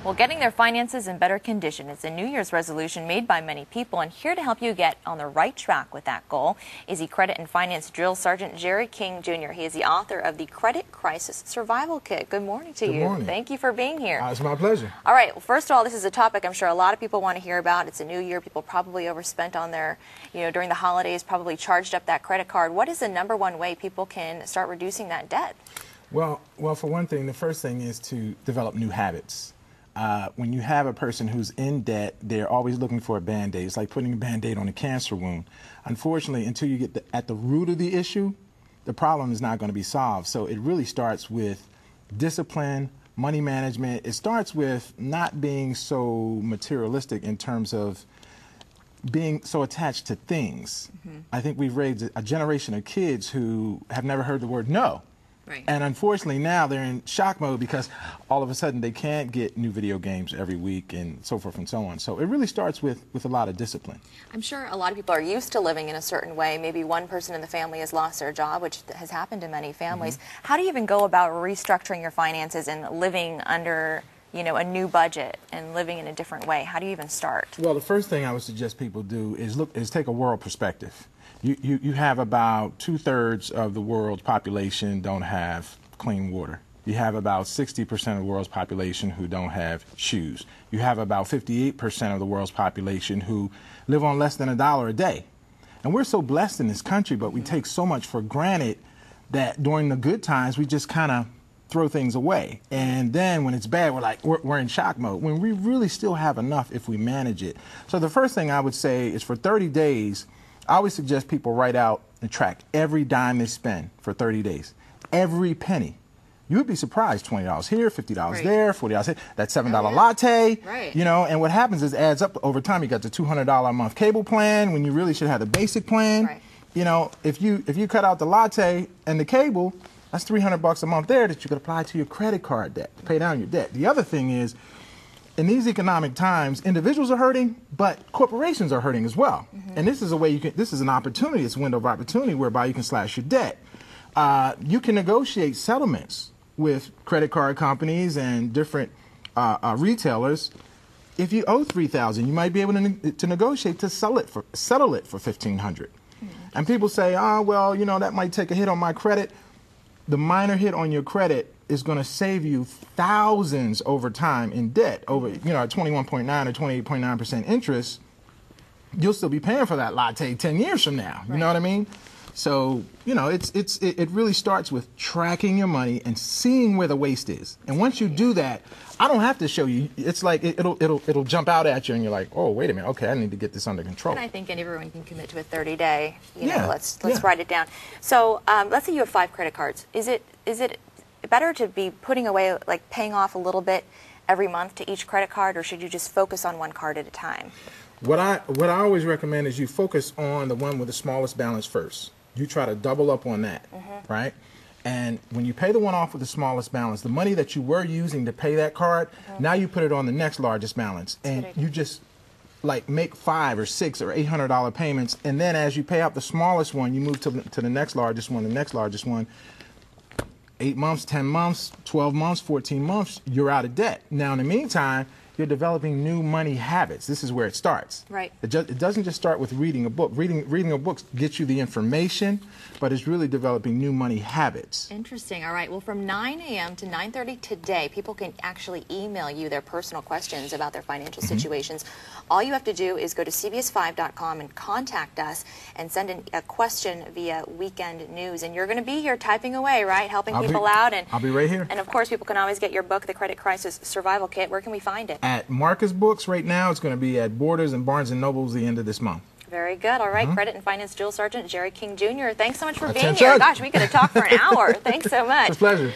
Well, getting their finances in better condition is a New Year's resolution made by many people, and here to help you get on the right track with that goal is the Credit and Finance Drill Sgt. Jerry King Jr. He is the author of the Credit Crisis Survival Kit. Good morning to you. Good morning. Thank you for being here. It's my pleasure. All right. Well, first of all, this is a topic I'm sure a lot of people want to hear about. It's a new year. People probably overspent on their, during the holidays, probably charged up that credit card. What is the #1 way people can start reducing that debt? Well, for one thing, the first thing is to develop new habits. When you have a person who's in debt, they're always looking for a Band-Aid. It's like putting a Band-Aid on a cancer wound. Unfortunately, until you get at the root of the issue, the problem is not going to be solved. So it really starts with discipline, money management. It starts with not being so materialistic in terms of being so attached to things. I think we've raised a generation of kids who have never heard the word no. Right. And unfortunately now they're in shock mode because all of a sudden they can't get new video games every week and so forth and so on. So it really starts with a lot of discipline. I'm sure a lot of people are used to living in a certain way. Maybe one person in the family has lost their job, which has happened to many families. How do you even go about restructuring your finances and living under a new budget and living in a different way? How do you even start? Well, the first thing I would suggest people do is take a world perspective. You have about 2/3 of the world's population don't have clean water. You have about 60% of the world's population who don't have shoes. You have about 58% of the world's population who live on less than $1 a day. And we're so blessed in this country, but we take so much for granted that during the good times we just kind of throw things away. And then when it's bad, we're in shock mode, when we really still have enough if we manage it. So the first thing I would say is for 30 days, I always suggest people write out and track every dime they spend for 30 days. Every penny. You would be surprised. $20 here, $50 there, $40 here. That $7 latte. Right. And what happens is it adds up over time. You got the $200 a month cable plan when you really should have the basic plan. Right. If you cut out the latte and the cable, that's $300 a month there that you could apply to your credit card debt to pay down your debt. The other thing is, in these economic times, individuals are hurting, but corporations are hurting as well. And this is a way this is an opportunity, it's a window of opportunity whereby you can slash your debt. You can negotiate settlements with credit card companies and different retailers. If you owe $3,000, you might be able to negotiate to settle it for $1,500. And people say, oh, well, that might take a hit on my credit. The minor hit on your credit is going to save you thousands over time in debt. Over, at 21.9 or 28.9% interest, you'll still be paying for that latte 10 years from now. You know what I mean? So, it really starts with tracking your money and seeing where the waste is. And once you do that, I don't have to show you. It's like it'll jump out at you, and you're like, oh, wait a minute, okay, I need to get this under control. And I think everyone can commit to a 30-day. Let's Yeah. write it down. So let's say you have 5 credit cards. Is it better to be putting away, like paying off a little bit every month to each credit card, or should you just focus on one card at a time? What I always recommend is you focus on the one with the smallest balance first. You try to double up on that, right? And when you pay the one off with the smallest balance, the money that you were using to pay that card, now you put it on the next largest balance, and you just make $500 or $600 or $800 payments, and then as you pay out the smallest one, you move to the next largest one, the next largest one. 8 months, 10 months, 12 months, 14 months, you're out of debt. Now, in the meantime, you're developing new money habits. This is where it starts. Right. It doesn't just start with reading a book. Reading a book gets you the information, but it's really developing new money habits. Interesting. All right. Well, from 9 a.m. to 9:30 today, people can actually email you their personal questions about their financial situations. All you have to do is go to cbs5.com and contact us and send in a question via Weekend News. And you're going to be here typing away, right? Helping people out. And I'll be right here. And, of course, people can always get your book, The Credit Crisis Survival Kit. Where can we find it? At Marcus Books right now. It's going to be at Borders and Barnes & Nobles the end of this month. Very good. All right. Credit and Finance Drill Sgt. Jerry King Jr., thanks so much for being here. Gosh, we could have talked for an hour. Thanks so much. It's a pleasure.